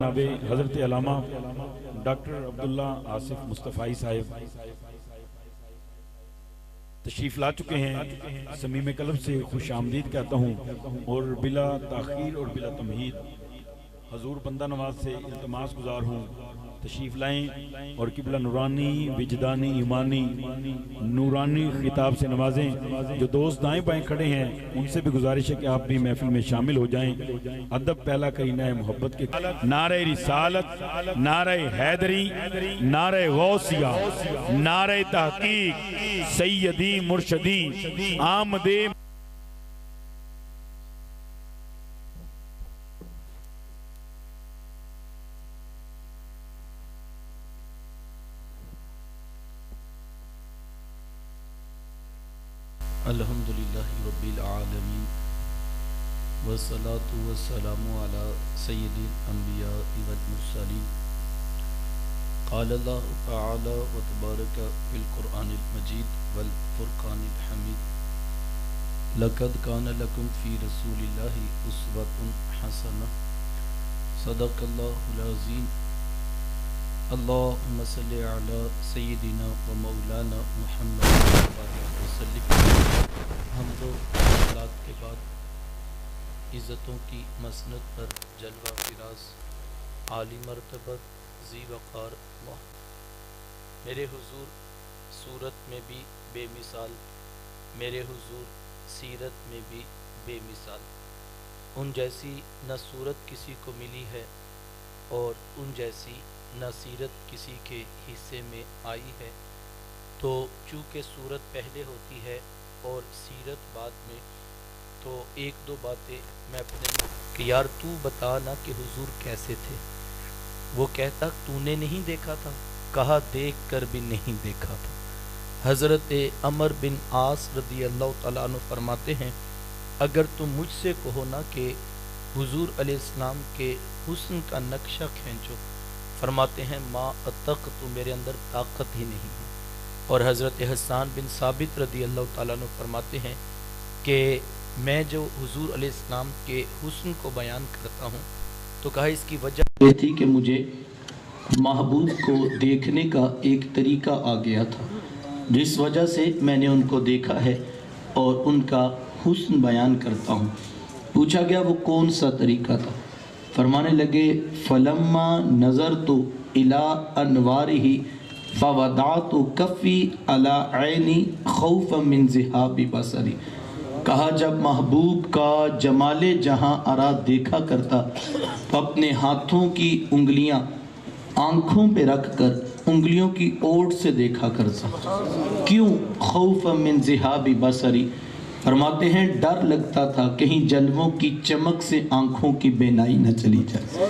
جناب حضرت علامہ ڈاکٹر عبداللہ آصف مصطفی صاحب تشریف لا چکے ہیں۔ صمیم قلب سے خوش آمدید کہتا ہوں اور بلا تاخیر اور بلا تمہید حضور بندہ نواز سے التماس گزار ہوں تشریف لائیں اور قبلہ نورانی وجدانی ایمانی نورانی خطاب سے نوازیں۔ جو دوست دائیں بائیں کھڑے ہیں ان سے بھی گزارش ہے کہ آپ بھی محفل میں شامل ہو جائیں۔ ادب پہلا کرینہ ہے محبت کے نعرہ رسالت، نعرہ حیدری، نعرہ غوثیہ، نعرہ تحقیق، سیدی مرشدی آمد الحمدللہ رب العالمین والصلاة والسلام علی سید الانبیاء والمرسلین۔ قال اللہ تعالی وتبارک فی القرآن المجید والفرقان الحمید۔ لقد کان لکم فی رسول اللہ اسوۃ حسنہ۔ صدق اللہ العظیم۔ اللہم صلی علی سیدنا و مولانا محمد وسلم۔ حمد و صلات کے بعد عزتوں کی مسند پر جلوہ فراز عالی مرتبت ذی وقار میرے حضور صورت میں بھی بے مثال، میرے حضور سیرت میں بھی بے مثال۔ ان جیسی نہ صورت کسی کو ملی ہے اور ان جیسی نہ سیرت کسی کے حصے میں آئی ہے، تو چونکہ صورت پہلے ہوتی ہے اور سیرت بعد میں، تو ایک دو باتیں میں اپنے کہ یار تو بتا نا کہ حضور کیسے تھے۔ وہ کہتا تو نے نہیں دیکھا تھا، کہا دیکھ کر بھی نہیں دیکھا تھا۔ حضرت عمر بن عاص رضی اللہ تعالیٰ عنہ فرماتے ہیں اگر تم مجھ سے کہو نا کہ حضور علیہ السلام کے حسن کا نقشہ کھینچو، فرماتے ہیں ما اتق، تو میرے اندر طاقت ہی نہیں ہے۔ اور حضرت حسان بن ثابت رضی اللہ تعالیٰ عنہ فرماتے ہیں کہ میں جو حضور علیہ السلام کے حسن کو بیان کرتا ہوں تو کہا اس کی وجہ یہ تھی کہ مجھے محبوب کو دیکھنے کا ایک طریقہ آ گیا تھا، جس وجہ سے میں نے ان کو دیکھا ہے اور ان کا حسن بیان کرتا ہوں۔ پوچھا گیا وہ کون سا طریقہ تھا؟ فرمانے لگے فلما نظرت الی انوارہ فوضعت کفی علی عینی خوفا من ذہاب بصری۔ کہا جب محبوب کا جمال جہاں آرا دیکھا کرتا تو اپنے ہاتھوں کی انگلیاں آنکھوں پہ رکھ کر انگلیوں کی اوٹ سے دیکھا کرتا۔ کیوں؟ خوفا من ذہاب بصری، فرماتے ہیں ڈر لگتا تھا کہیں جلووں کی چمک سے آنکھوں کی بینائی نہ چلی جائے۔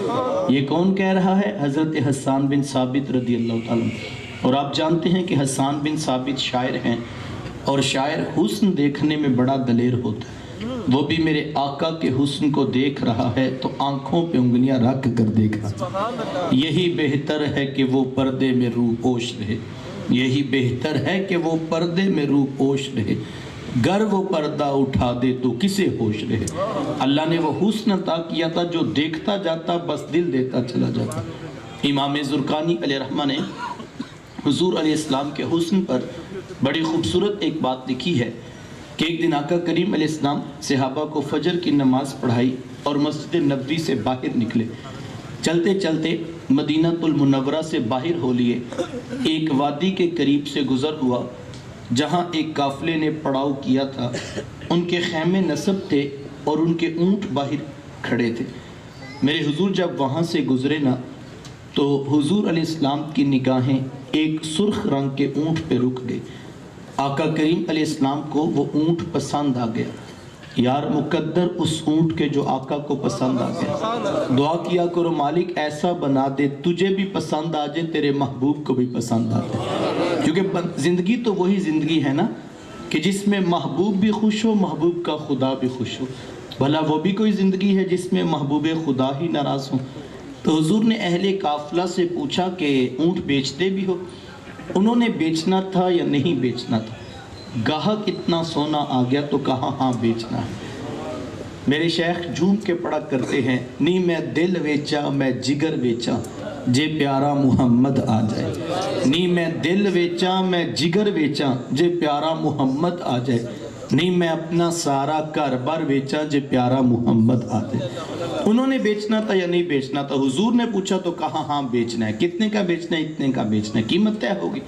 یہ کون کہہ رہا ہے؟ حضرت حسان بن ثابت رضی اللہ تعالیٰ عنہ۔ اور آپ جانتے ہیں کہ حسان بن ثابت شاعر ہیں، اور شاعر حسن دیکھنے میں بڑا دلیر ہوتا ہے۔ وہ بھی میرے آقا کے حسن کو دیکھ رہا ہے تو آنکھوں پہ انگلیاں رکھ کر دیکھ رہا ہے۔ یہی بہتر ہے کہ وہ پردے میں روح پوش رہے، یہی بہتر ہے کہ وہ پردے میں روح پوش رہے، گر وہ پردہ اٹھا دے تو کسے ہوش رہے۔ اللہ نے وہ حسن عطا کیا تھا جو دیکھتا جاتا بس دل دیتا چلا جاتا۔ امام زرقانی علیہ رحمہ نے حضور علیہ السلام کے حسن پر بڑی خوبصورت ایک بات لکھی ہے کہ ایک دن آقا کریم علیہ السلام صحابہ کو فجر کی نماز پڑھائی اور مسجد نبوی سے باہر نکلے۔ چلتے چلتے مدینہ المنورہ سے باہر ہو لیے، ایک وادی کے قریب سے گزر ہوا جہاں ایک قافلے نے پڑاؤ کیا تھا۔ ان کے خیمے نصب تھے اور ان کے اونٹ باہر کھڑے تھے۔ میرے حضور جب وہاں سے گزرے نا تو حضور علیہ السلام کی نگاہیں ایک سرخ رنگ کے اونٹ پہ رک گئی۔ آقا کریم علیہ السلام کو وہ اونٹ پسند آ گیا۔ یار مقدر اس اونٹ کے جو آقا کو پسند آ گیا، دعا کیا کرو مالک ایسا بنا دے تجھے بھی پسند آ جائے، تیرے محبوب کو بھی پسند آ جائے۔ کیونکہ زندگی تو وہی زندگی ہے نا کہ جس میں محبوب بھی خوش ہو، محبوب کا خدا بھی خوش ہو۔ بھلا وہ بھی کوئی زندگی ہے جس میں محبوب خدا ہی ناراض ہوں؟ تو حضور نے اہل قافلہ سے پوچھا کہ اونٹ بیچتے بھی ہو؟ انہوں نے بیچنا تھا یا نہیں بیچنا تھا؟ گاہک اتنا سونا آ گیا تو کہا ہاں بیچنا ہے۔ میرے شیخ جھوم کے پڑھا کرتے ہیں، نہیں میں دل ویچا میں جگر ویچا جے پیارا محمد آ جائے، نہیں میں دل ویچا میں جگر ویچا جے پیارا محمد آ جائے، نہیں میں اپنا سارا گھر بار ویچا جے پیارا محمد آ جائے۔ انہوں نے بیچنا تھا یا نہیں بیچنا تھا؟ حضور نے پوچھا تو کہا ہاں بیچنا ہے۔ کتنے کا بیچنا ہے؟ اتنے کا بیچنا ہے، قیمت طے ہوگی۔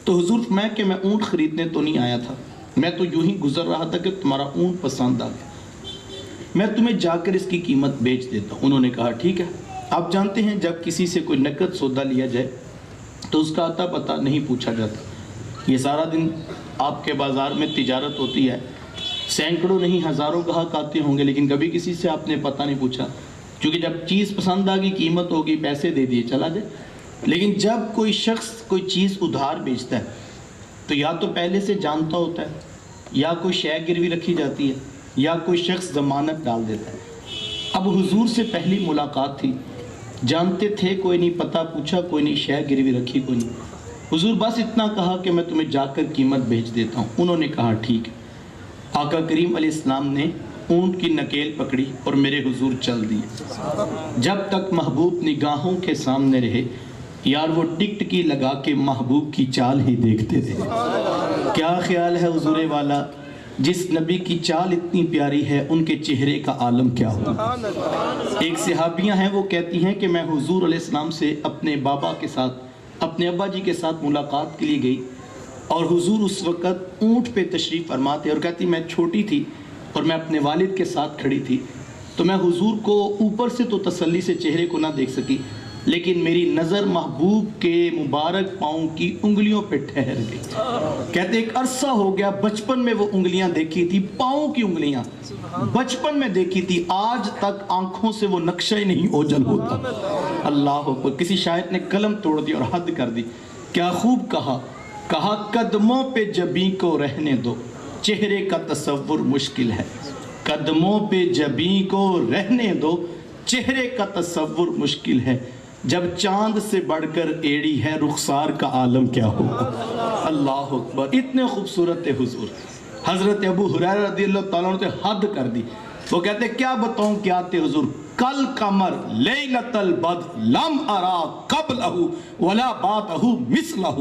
تو حضور فرمایا کہ میں اونٹ خریدنے تو نہیں آیا تھا، میں تو یوں ہی گزر رہا تھا کہ تمہارا اونٹ پسند آ گیا، میں تمہیں جا کر اس کی قیمت بیچ دیتا ہوں۔ انہوں نے کہا ٹھیک ہے۔ آپ جانتے ہیں جب کسی سے کوئی نقد سودا لیا جائے تو اس کا اتا پتہ نہیں پوچھا جاتا۔ یہ سارا دن آپ کے بازار میں تجارت ہوتی ہے، سینکڑوں نہیں ہزاروں گاہک آتے ہوں گے، لیکن کبھی کسی سے آپ نے پتہ نہیں پوچھا، کیونکہ جب چیز پسند آ گئی، قیمت ہوگی، پیسے دے دیے، چلا جائے۔ لیکن جب کوئی شخص کوئی چیز ادھار بیچتا ہے تو یا تو پہلے سے جانتا ہوتا ہے، یا کوئی شے گروی رکھی جاتی ہے، یا کوئی شخص ضمانت ڈال دیتا ہے۔ اب حضور سے پہلی ملاقات تھی، جانتے تھے کوئی نہیں، پتہ پوچھا کوئی نہیں، شے گروی رکھی کوئی نہیں۔ حضور بس اتنا کہا کہ میں تمہیں جا کر قیمت بھیج دیتا ہوں۔ انہوں نے کہا ٹھیک ہے۔ آقا کریم علیہ السلام نے اونٹ کی نکیل پکڑی اور میرے حضور چل دیے۔ جب تک محبوب نگاہوں کے سامنے رہے، یار وہ ٹک ٹکی لگا کے محبوب کی چال ہی دیکھتے تھے۔ کیا خیال ہے حضور والا، جس نبی کی چال اتنی پیاری ہے ان کے چہرے کا عالم کیا ہوگا؟ ایک صحابیاں ہیں، وہ کہتی ہیں کہ میں حضور علیہ السلام سے اپنے بابا کے ساتھ، اپنے ابا جی کے ساتھ ملاقات کے لیے گئی، اور حضور اس وقت اونٹ پہ تشریف فرما تھے، اور کہتی میں چھوٹی تھی اور میں اپنے والد کے ساتھ کھڑی تھی، تو میں حضور کو اوپر سے تو تسلی سے چہرے کو نہ دیکھ سکی، لیکن میری نظر محبوب کے مبارک پاؤں کی انگلیوں پہ ٹھہر گئی۔ کہتے ایک عرصہ ہو گیا، بچپن میں وہ انگلیاں دیکھی تھی، پاؤں کی انگلیاں بچپن میں دیکھی تھی، آج تک آنکھوں سے وہ نقشہ ہی نہیں اوجھل ہوتا۔ اللہ اکبر۔ کسی شاعر نے قلم توڑ دی اور حد کر دی، کیا خوب کہا، کہا قدموں پہ جبیں کو رہنے دو، چہرے کا تصور مشکل ہے۔ قدموں پہ جبیں کو رہنے دو، چہرے کا تصور مشکل ہے، جب چاند سے بڑھ کر ایڑی ہے، رخسار کا عالم کیا ہوگا۔ اللہ اکبر۔ اتنے خوبصورت تھے حضور۔ حضرت ابو ہریرہ رضی اللہ تعالیٰ عنہ نے حد کر دی، وہ کہتے کیا بتاؤں کیا تھے حضور، کل قمر لیلۃ البدر لم ارا قبلہ ولا بعدہ مثلہ۔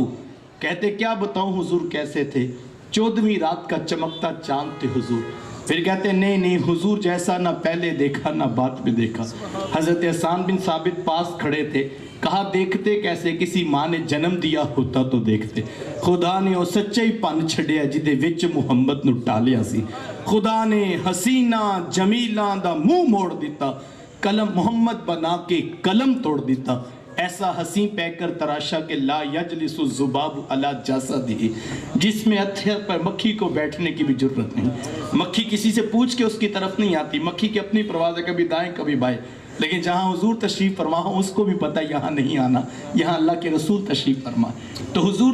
کہتے کیا بتاؤں حضور کیسے تھے، 14ویں رات کا چمکتا چاند تھے حضور۔ پھر کہتے نہیں نہیں، حضور جیسا نہ پہلے دیکھا نہ بعد میں دیکھا۔ حضرت حسان بن ثابت پاس کھڑے تھے، کہا دیکھتے کیسے، کسی ماں نے جنم دیا ہوتا تو دیکھتے۔ خدا نے وہ سچے ہی پن چھڑیا جدے وچ محمد نو ٹالیا سی۔ خدا نے حسینہ جمیلاں دا منہ موڑ دیتا، قلم محمد بنا کے قلم توڑ دیتا۔ ایسا حسین پہ کر تراشا کہ لا یجلس الذباب علی جسدہ، جس میں ہتھیار پر مکھی کو بیٹھنے کی بھی جرت نہیں۔ مکھی کسی سے پوچھ کے اس کی طرف نہیں آتی، مکھی کی اپنی پرواز ہے، کبھی دائیں کبھی بائیں، لیکن جہاں حضور تشریف فرما ہو اس کو بھی پتہ یہاں نہیں آنا، یہاں اللہ کے رسول تشریف فرما۔ تو حضور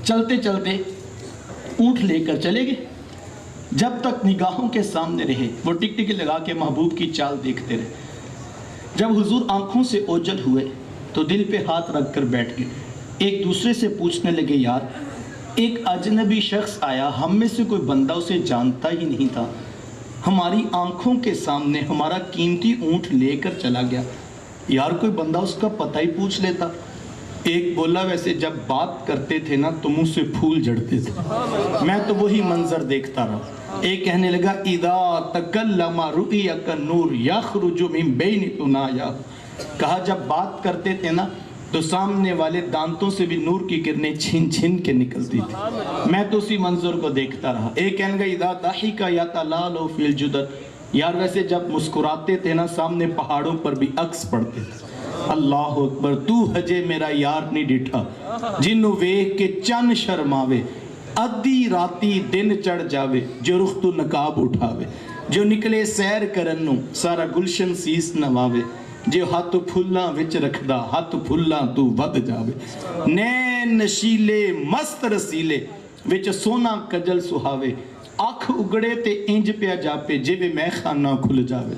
چلتے چلتے اونٹ لے کر چلے گئے، جب تک نگاہوں کے سامنے رہے، وہ ٹک ٹکی لگا کے محبوب کی چال دیکھتے رہے۔ جب حضور آنکھوں سے اوجھل ہوئے تو دل پہ ہاتھ رکھ کر بیٹھ گئے، ایک دوسرے سے پوچھنے لگے یار ایک اجنبی شخص آیا، ہم میں سے کوئی بندہ اسے جانتا ہی نہیں تھا، ہماری آنکھوں کے سامنے ہمارا قیمتی اونٹ لے کر چلا گیا، یار کوئی بندہ اس کا پتہ ہی پوچھ لیتا۔ ایک بولا ویسے جب بات کرتے تھے نا تو منہ سے پھول جھڑتے تھے، میں تو وہی منظر دیکھتا رہا۔ ایک کہنے لگا اذا تکلم رؤیک النور یخرج من بین ثنایا، کہا جب بات کرتے تھے نا تو سامنے والے دانتوں سے بھی نور کی کرنیں چھن چھن کے نکلتی تھی، میں تو اسی منظر کو دیکھتا رہا۔ ایک کہنے لگا اذا ضحک یتلال فی الجدد، یار ویسے جب مسکراتے تھے نا سامنے پہاڑوں پر بھی عکس پڑتے تھے۔ اللہ اکبر۔ تو ہجے میرا یار نہیں ڈٹھا، جنوں ویکھ کے چن شرماوے، ادھی راتی دن چڑھ جاوے، جو رخ تو نقاب اٹھاوے، جو نکلے سیر کرن نو سارا گلشن سیس نواوے، جو ہاتھ پھلاں وچ رکھدا ہاتھ پھلاں تو ود جاوے، نین نشیلے مست رسیلے وچ سونا کجل سہاوے، اکھ اگڑے تے انج پیا جاپے جویں میں خانہ کھل جاوے،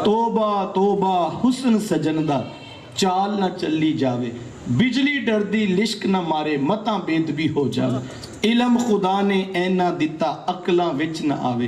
توبہ توبہ حسن سجن دا چال نہ چلی جاوے، بجلی ڈردی لشک نہ مارے متاں بید بھی ہو جاوے، علم خدا نے اینا دیتا عقلاں وچ نہ آوے،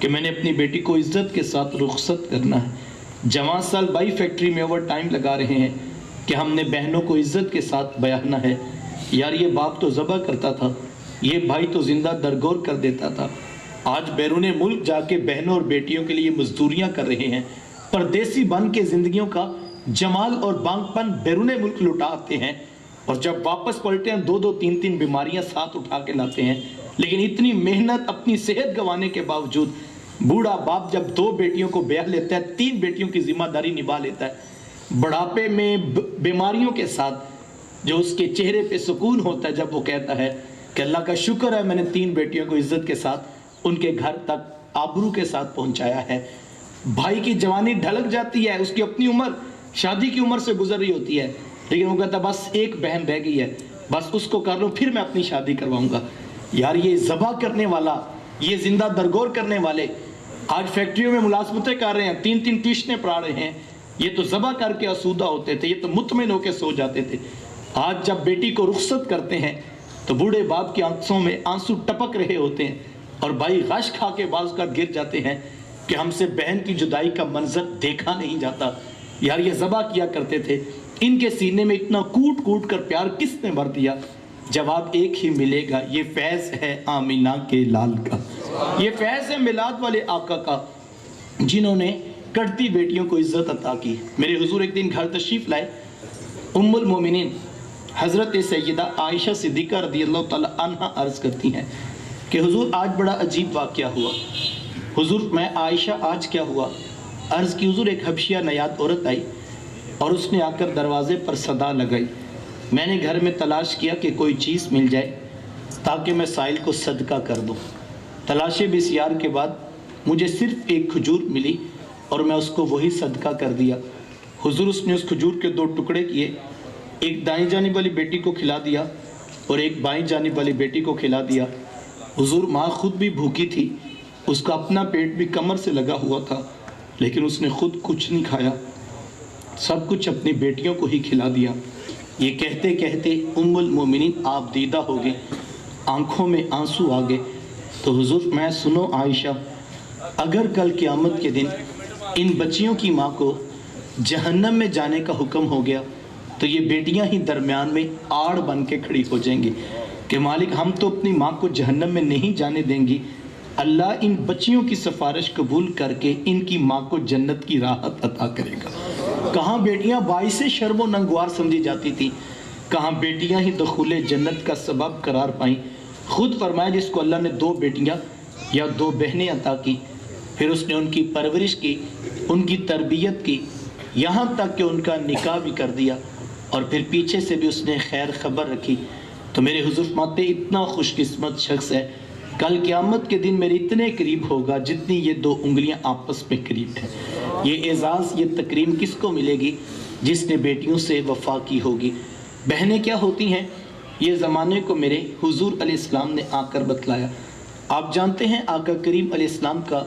کہ میں نے اپنی بیٹی کو عزت کے ساتھ رخصت کرنا ہے۔ جوان سال بائی فیکٹری میں اوور ٹائم لگا رہے ہیں کہ ہم نے بہنوں کو عزت کے ساتھ بیاہنا ہے۔ یار یہ باپ تو ذبح کرتا تھا، یہ بھائی تو زندہ درگور کر دیتا تھا، آج بیرون ملک جا کے بہنوں اور بیٹیوں کے لیے مزدوریاں کر رہے ہیں، پردیسی بن کے زندگیوں کا جمال اور بانگ پن بیرون ملک لٹاتے ہیں، اور جب واپس پلٹے ہیں 2-3 بیماریاں ساتھ اٹھا کے لاتے ہیں۔ لیکن اتنی محنت اپنی صحت گوانے کے باوجود بوڑھا باپ جب 2 بیٹیوں کو بیاہ لیتا ہے، 3 بیٹیوں کی ذمہ داری نبھا لیتا ہے، بڑھاپے میں بیماریوں کے ساتھ جو اس کے چہرے پہ سکون ہوتا ہے جب وہ کہتا ہے کہ اللہ کا شکر ہے میں نے 3 بیٹیوں کو عزت کے ساتھ ان کے گھر تک آبرو کے ساتھ پہنچایا ہے۔ بھائی کی جوانی ڈھلک جاتی ہے، اس کی اپنی عمر شادی کی عمر سے گزر رہی ہوتی ہے، لیکن وہ کہتا ہے بس ایک بہن رہ گئی ہے، بس اس کو کر لوں پھر میں اپنی شادی کرواؤں گا۔ یار یہ ذبح کرنے والا، یہ زندہ درگور کرنے والے آج فیکٹریوں میں ملازمتیں کر رہے ہیں، 3 ٹیوشنیں پڑھا رہے ہیں، یہ تو ذبح کر کے آسودہ ہوتے تھے، یہ تو مطمئن ہو کے سو جاتے تھے۔ آج جب بیٹی کو رخصت کرتے ہیں تو بوڑھے باپ کی آنکھوں میں آنسو ٹپک رہے ہوتے ہیں، اور بھائی غش کھا کے بعض کا گر جاتے ہیں کہ ہم سے بہن کی جدائی کا منظر دیکھا نہیں جاتا۔ یار یہ ذبح کیا کرتے تھے، ان کے سینے میں اتنا کوٹ کوٹ کر پیار کس نے بھر دیا؟ جواب ایک ہی ملے گا، یہ فیض ہے آمینہ کے لال کا، یہ فیض ہے میلاد والے آقا کا، جنہوں نے کڑتی بیٹیوں کو عزت عطا کی۔ میرے حضور ایک دن گھر تشریف لائے، ام المومنین حضرت سیدہ عائشہ صدیقہ رضی اللہ تعالی عنہ عرض کرتی ہیں کہ حضور آج بڑا عجیب واقعہ ہوا۔ حضور میں عائشہ آج کیا ہوا؟ عرض کی حضور ایک حبشیہ نیاد عورت آئی اور اس نے آ کر دروازے پر صدا لگائی، میں نے گھر میں تلاش کیا کہ کوئی چیز مل جائے تاکہ میں سائل کو صدقہ کر دوں۔ تلاش بسیار کے بعد مجھے صرف ایک کھجور ملی اور میں اس کو وہی صدقہ کر دیا۔ حضور اس نے اس کھجور کے 2 ٹکڑے کیے، ایک دائیں جانب والی بیٹی کو کھلا دیا اور ایک بائیں جانب والی بیٹی کو کھلا دیا۔ حضور ماں خود بھی بھوکی تھی، اس کا اپنا پیٹ بھی کمر سے لگا ہوا تھا، لیکن اس نے خود کچھ نہیں کھایا، سب کچھ اپنی بیٹیوں کو ہی کھلا دیا۔ یہ کہتے کہتے ام المومنین آپ دیدہ ہو گئے، آنکھوں میں آنسو آ گئے۔ تو حضور میں سنو عائشہ، اگر کل قیامت کے دن ان بچیوں کی ماں کو جہنم میں جانے کا حکم ہو گیا تو یہ بیٹیاں ہی درمیان میں آڑ بن کے کھڑی ہو جائیں گی کہ مالک ہم تو اپنی ماں کو جہنم میں نہیں جانے دیں گی، اللہ ان بچیوں کی سفارش قبول کر کے ان کی ماں کو جنت کی راحت عطا کرے گا۔ کہاں بیٹیاں باعث شرم و ننگوار سمجھی جاتی تھی، کہاں بیٹیاں ہی دخول جنت کا سبب قرار پائیں۔ خود فرمایا جس کو اللہ نے 2 بیٹیاں یا 2 بہنیں عطا کی، پھر اس نے ان کی پرورش کی، ان کی تربیت کی، یہاں تک کہ ان کا نکاح بھی کر دیا، اور پھر پیچھے سے بھی اس نے خیر خبر رکھی، تو میرے حضور فرماتے اتنا خوش قسمت شخص ہے، کل قیامت کے دن میرے اتنے قریب ہوگا جتنی یہ 2 انگلیاں آپس میں قریب ہیں۔ یہ اعزاز، یہ تکریم کس کو ملے گی؟ جس نے بیٹیوں سے وفا کی ہوگی۔ بہنیں کیا ہوتی ہیں؟ یہ زمانے کو میرے حضور علیہ السلام نے آ کر بتلایا۔ آپ جانتے ہیں آقا کریم علیہ السلام کا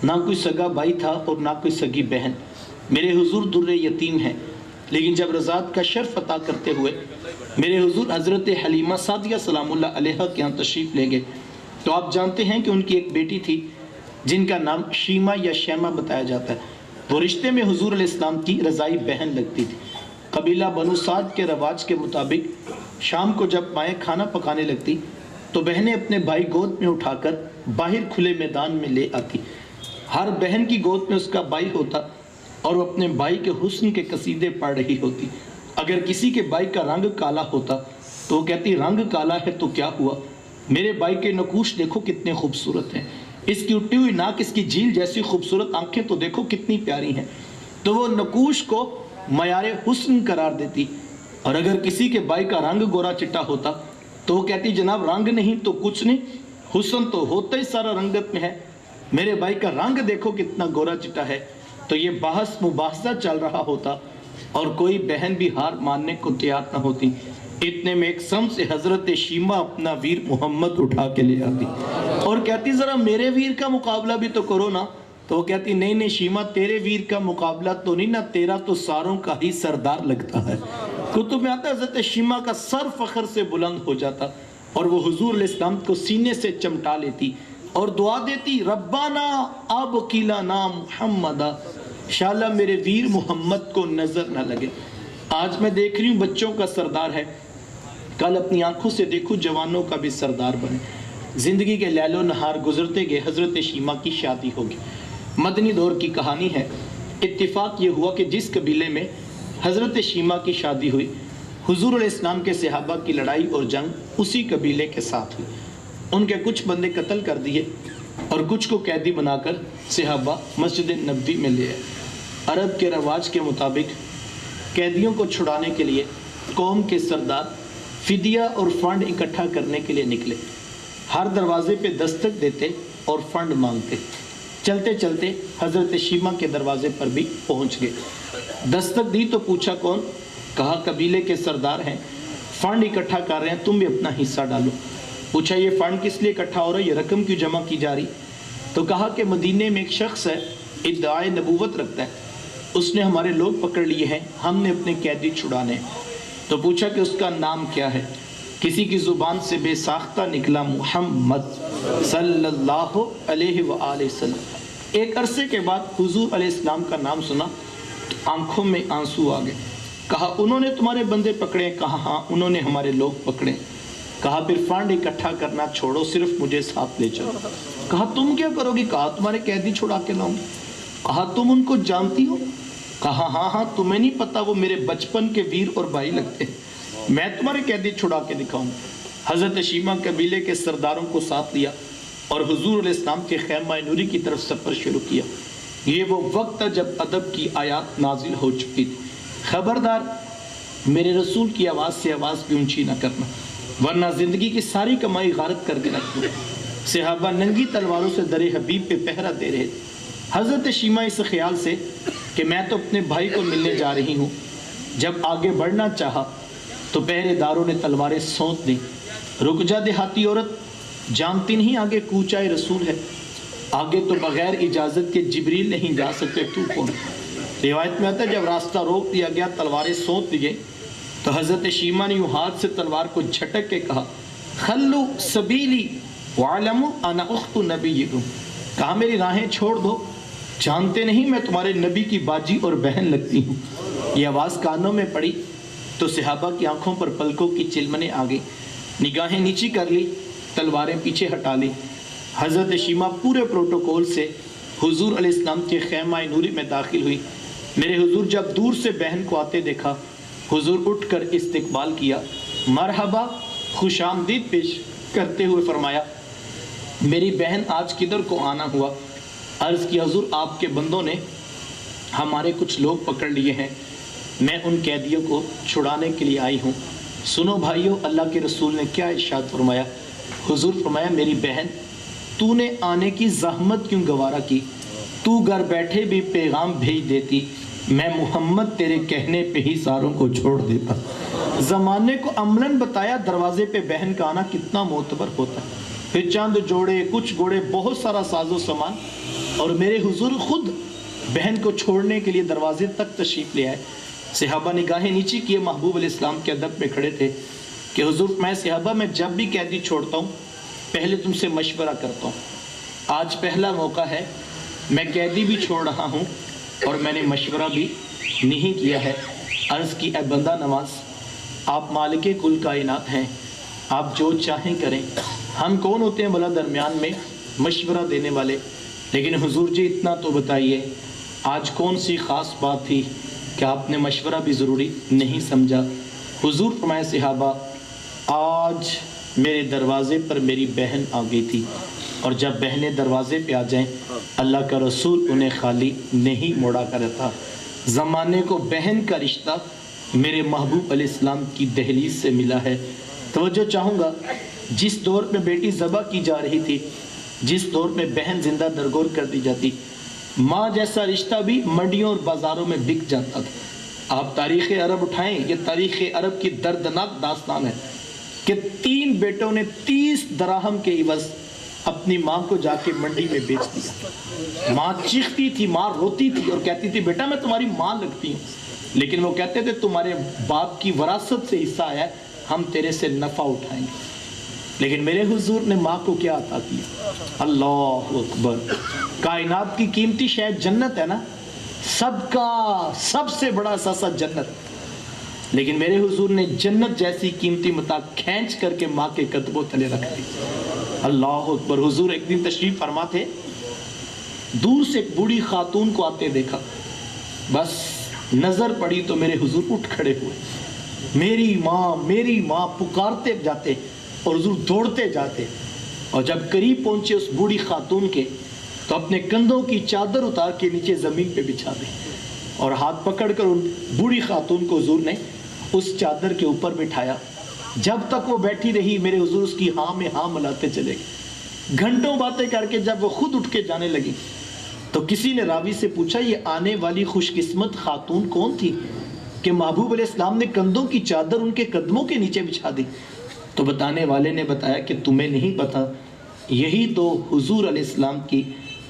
نہ کوئی سگا بھائی تھا اور نہ کوئی سگی بہن، میرے حضور در یتیم ہیں، لیکن جب رضاعت کا شرف عطا کرتے ہوئے میرے حضور حضرت حلیمہ سعدیہ سلام اللہ علیہ کے یہاں تشریف لے گئے، تو آپ جانتے ہیں کہ ان کی ایک بیٹی تھی جن کا نام شیمہ یا شیمہ بتایا جاتا ہے، وہ رشتے میں حضور علیہ السلام کی رضائی بہن لگتی تھی۔ قبیلہ بنو سعد کے رواج کے مطابق شام کو جب مائیں کھانا پکانے لگتی تو بہنیں اپنے بھائی گود میں اٹھا کر باہر کھلے میدان میں لے آتی، ہر بہن کی گود میں اس کا بھائی ہوتا اور وہ اپنے بھائی کے حسن کے قصیدے پڑھ رہی ہوتی۔ اگر کسی کے بھائی کا رنگ کالا ہوتا تو وہ کہتی رنگ کالا ہے تو کیا ہوا، میرے بھائی کے نقوش دیکھو کتنے خوبصورت ہیں، اس کی اٹھی ہوئی ناک، اس کی جھیل جیسی خوبصورت آنکھیں تو دیکھو کتنی پیاری ہیں، تو وہ نقوش کو معیار حسن قرار دیتی۔ اور اگر کسی کے بھائی کا رنگ گورا چٹا ہوتا تو وہ کہتی جناب رنگ نہیں تو کچھ نہیں، حسن تو ہوتا ہی سارا رنگت میں ہے، میرے بھائی کا رنگ دیکھو کتنا گورا چٹا ہے۔ تو یہ بحث مباحثہ چل رہا ہوتا اور کوئی بہن بھی ہار ماننے کو تیار نہ ہوتی، اتنے میں ایک سم سے حضرت شیمہ اپنا ویر محمد اٹھا کے لے آتی اور کہتی ذرا میرے ویر کا مقابلہ بھی تو کرو نا، تو وہ کہتی نہیں نہیں شیمہ تیرے ویر کا مقابلہ تو نہیں نا، تیرا تو ساروں کا ہی سردار لگتا ہے۔ کتب میں آتا ہے حضرت شیمہ کا سر فخر سے بلند ہو جاتا اور وہ حضور علیہ السلام کو سینے سے چمٹا لیتی، اور دعا دیتی ربنا ابقلنا محمدا، انشاءاللہ میرے ویر محمد کو نظر نہ لگے۔ آج میں دیکھ رہی ہوں بچوں کا سردار ہے، کل اپنی آنکھوں سے دیکھو جوانوں کا بھی سردار بنے۔ زندگی کے لیل و نہار گزرتے گئے، حضرت شیمہ کی شادی ہوگی۔ مدنی دور کی کہانی ہے۔ اتفاق یہ ہوا کہ جس قبیلے میں حضرت شیمہ کی شادی ہوئی، حضور علیہ السلام کے صحابہ کی لڑائی اور جنگ اسی قبیلے کے ساتھ ہوئی۔ ان کے کچھ بندے قتل کر دیے اور کچھ کو قیدی بنا کر صحابہ مسجد نبوی میں لے آئے۔ عرب کے رواج کے مطابق قیدیوں کو چھڑانے کے لیے قوم کے سردار فدیہ اور فنڈ اکٹھا کرنے کے لیے نکلے۔ ہر دروازے پہ دستک دیتے اور فنڈ مانگتے۔ چلتے چلتے حضرت شیمہ کے دروازے پر بھی پہنچ گئے۔ دستک دی تو پوچھا کون؟ کہا قبیلے کے سردار ہیں، فنڈ اکٹھا کر رہے ہیں، تم بھی اپنا حصہ ڈالو۔ پوچھا یہ فنڈ کس لیے اکٹھا ہو رہا ہے، یہ رقم کیوں جمع کی جا رہی؟ تو کہا کہ مدینے میں ایک شخص ہے، ادعائے نبوت رکھتا ہے، اس نے ہمارے لوگ پکڑ لیے ہیں، ہم نے اپنے قیدی چھڑانے ہیں۔ تو پوچھا کہ اس کا نام کیا ہے؟ کسی کی زبان سے بے ساختہ نکلا محمد صلی اللہ علیہ وآلہ وسلم۔ ایک عرصے کے بعد حضور علیہ السلام کا نام سنا تو آنکھوں میں آنسو آ گئے۔ کہا انہوں نے تمہارے بندے پکڑے؟ کہا ہاں انہوں نے ہمارے لوگ پکڑے۔ کہا پھر فنڈ اکٹھا کرنا چھوڑو، صرف مجھے ساتھ لے چلو۔ کہا تم کیا کرو گی؟ کہا تمہارے قیدی چھڑا کے لاؤں۔ کہا تم ان کو جانتی ہو؟ کہا ہاں ہاں، تمہیں نہیں پتا وہ میرے بچپن کے ویر اور بھائی لگتے ہیں، میں تمہارے قیدی چھڑا کے دکھاؤں۔ حضرت شیمہ قبیلے کے سرداروں کو ساتھ لیا اور حضور علیہ السلام کے خیمہ نوری کی طرف سفر شروع کیا۔ یہ وہ وقت تھا جب ادب کی آیات نازل ہو چکی تھی، خبردار میرے رسول کی آواز سے آواز بھی اونچی نہ کرنا ورنہ زندگی کی ساری کمائی غارت کر کے رکھ دوں۔ صحابہ ننگی تلواروں سے در حبیب پہ پہرا دے رہے تھے۔ حضرت شیمہ اس خیال سے کہ میں تو اپنے بھائی کو ملنے جا رہی ہوں، جب آگے بڑھنا چاہا تو پہرے داروں نے تلواریں سونت دیں۔ رک جا دیہاتی عورت، جانتی نہیں آگے کوچائے رسول ہے، آگے تو بغیر اجازت کے جبریل نہیں جا سکتے، تو کون؟ روایت میں آتا ہے جب راستہ روک دیا گیا، تلواریں سونت دی گئی تو حضرت شیمہ نے یوں ہاتھ سے تلوار کو جھٹک کے کہا خلو سبیلی وعلموا انا اخت نبیکم، کہا میری راہیں چھوڑ دو، جانتے نہیں میں تمہارے نبی کی باجی اور بہن لگتی ہوں۔ یہ آواز کانوں میں پڑی تو صحابہ کی آنکھوں پر پلکوں کی چلمنیں آ گئی، نگاہیں نیچی کر لی، تلواریں پیچھے ہٹا لی۔ حضرت شیمہ پورے پروٹوکول سے حضور علیہ السلام کے خیمہ نوری میں داخل ہوئی۔ میرے حضور جب دور سے بہن کو آتے دیکھا، حضور اٹھ کر استقبال کیا، مرحبا خوش آمدید پیش کرتے ہوئے فرمایا میری بہن آج کدھر کو آنا ہوا؟ عرض کی حضور آپ کے بندوں نے ہمارے کچھ لوگ پکڑ لیے ہیں، میں ان قیدیوں کو چھڑانے کے لیے آئی ہوں۔ سنو بھائیو، اللہ کے رسول نے کیا ارشاد فرمایا؟ حضور فرمایا میری بہن تو نے آنے کی زحمت کیوں گوارا کی؟ تو گھر بیٹھے بھی پیغام بھیج دیتی، میں محمد تیرے کہنے پہ ہی ساروں کو چھوڑ دیتا۔ زمانے کو عملاً بتایا دروازے پہ بہن کا آنا کتنا معتبر ہوتا ہے۔ پھر چند جوڑے، کچھ گھوڑے، بہت سارا ساز و سامان، اور میرے حضور خود بہن کو چھوڑنے کے لیے دروازے تک تشریف لے آئے۔ صحابہ نگاہیں نیچی کیے، محبوب علیہ السلام کے ادب میں کھڑے تھے کہ حضور میں صحابہ میں جب بھی قیدی چھوڑتا ہوں پہلے تم سے مشورہ کرتا ہوں، آج پہلا موقع ہے، میں قیدی بھی چھوڑ رہا ہوں اور میں نے مشورہ بھی نہیں کیا ہے۔ عرض کی اے بندہ نواز، آپ مالک کل کائنات ہیں، آپ جو چاہیں کریں، ہم کون ہوتے ہیں بھلا درمیان میں مشورہ دینے والے؟ لیکن حضور جی اتنا تو بتائیے آج کون سی خاص بات تھی کہ آپ نے مشورہ بھی ضروری نہیں سمجھا؟ حضور فرمائے صحابہ آج میرے دروازے پر میری بہن آ گئی تھی، اور جب بہنیں دروازے پہ آ جائیں اللہ کا رسول انہیں خالی نہیں موڑا کرتا۔ زمانے کو بہن کا رشتہ میرے محبوب علیہ السلام کی دہلیز سے ملا ہے۔ توجہ چاہوں گا، جس دور میں بیٹی ذبح کی جا رہی تھی، جس دور میں بہن زندہ درگور کر دی جاتی، ماں جیسا رشتہ بھی منڈیوں اور بازاروں میں بک جاتا تھا۔ آپ تاریخ عرب اٹھائیں، یہ تاریخ عرب کی دردناک داستان ہے کہ 3 بیٹوں نے 30 دراہم کے عوض اپنی ماں کو جا کے منڈی میں بیچ دیا۔ ماں چیختی تھی، ماں روتی تھی اور کہتی تھی بیٹا میں تمہاری ماں لگتی ہوں، لیکن وہ کہتے تھے تمہارے باپ کی وراثت سے حصہ آیا ہے، ہم تیرے سے نفع اٹھائیں گے۔ لیکن میرے حضور نے ماں کو کیا عطا کیا؟ اللہ اکبر. کائنات کی قیمتی شاید جنت ہے نا، سب کا سب سے بڑا اثاثہ جنت، لیکن میرے حضور نے جنت جیسی قیمتی متاع کھینچ کر کے ماں کے قدموں تلے رکھ دی. اللہ اکبر. حضور ایک دن تشریف فرما تھے، دور سے ایک بوڑھی خاتون کو آتے دیکھا، بس نظر پڑی تو میرے حضور اٹھ کھڑے ہوئے، میری ماں پکارتے جاتے اور حضور دوڑتے جاتے، اور جب قریب پہنچے اس بوڑھی خاتون کے تو اپنے کندھوں کی چادر اتار کے نیچے زمین پہ بچھا دی اور ہاتھ پکڑ کر ان بوڑھی خاتون کو حضور نے اس چادر کے اوپر بٹھایا. جب تک وہ بیٹھی رہی میرے حضور اس کی ہاں میں ہاں ملاتے چلے گئے. گھنٹوں باتیں کر کے جب وہ خود اٹھ کے جانے لگی تو کسی نے راوی سے پوچھا یہ آنے والی خوش قسمت خاتون کون تھی کہ محبوب علیہ السلام نے کندھوں کی چادر ان کے قدموں کے نیچے بچھا دی؟ تو بتانے والے نے بتایا کہ تمہیں نہیں پتا، یہی تو حضور علیہ السلام کی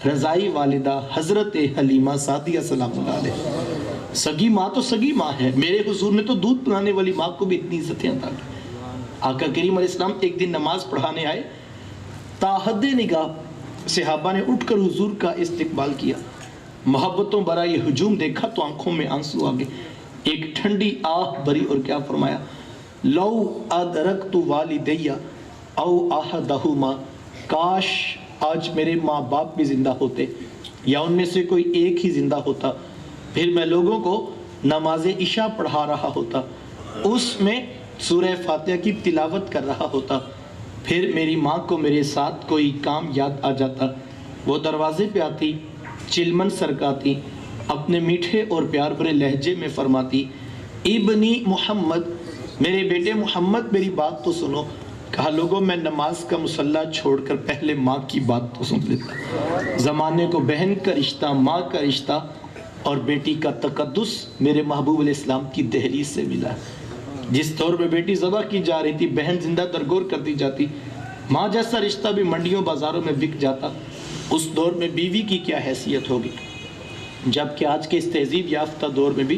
رضائی والدہ حضرت حلیمہ سعدیہ سلام اللہ علیہ. سگی ماں تو سگی ماں ہے، میرے حضور نے تو دودھ پلانے والی ماں کو بھی اتنی عزتیں عطا کی. آقا کریم علیہ السلام ایک دن نماز پڑھانے آئے، تاحد نگاہ صحابہ نے اٹھ کر حضور کا استقبال کیا، محبتوں برا یہ ہجوم دیکھا تو آنکھوں میں آنسو آ گئے. ایک ٹھنڈی آہ بری اور کیا فرمایا، لو ادرکت والدیہ او احدہما، کاش آج میرے ماں باپ بھی زندہ ہوتے یا ان میں سے کوئی ایک ہی زندہ ہوتا، پھر میں لوگوں کو نماز عشاء پڑھا رہا ہوتا، اس میں سورہ فاتحہ کی تلاوت کر رہا ہوتا، پھر میری ماں کو میرے ساتھ کوئی کام یاد آ جاتا، وہ دروازے پہ آتی، چلمن سرکاتی، اپنے میٹھے اور پیار بھرے لہجے میں فرماتی، ابنی محمد، میرے بیٹے محمد میری بات تو سنو. کہا لوگوں میں نماز کا مصلی چھوڑ کر پہلے ماں کی بات تو سن لیتا. زمانے کو بہن کا رشتہ، ماں کا رشتہ اور بیٹی کا تقدس میرے محبوب علیہ السلام کی دہلیز سے ملا. جس دور میں بیٹی ذبح کی جا رہی تھی، بہن زندہ درگور کر دی جاتی، ماں جیسا رشتہ بھی منڈیوں بازاروں میں بک جاتا، اس دور میں بیوی کی کیا حیثیت ہوگی. جبکہ آج کے اس تہذیب یافتہ دور میں بھی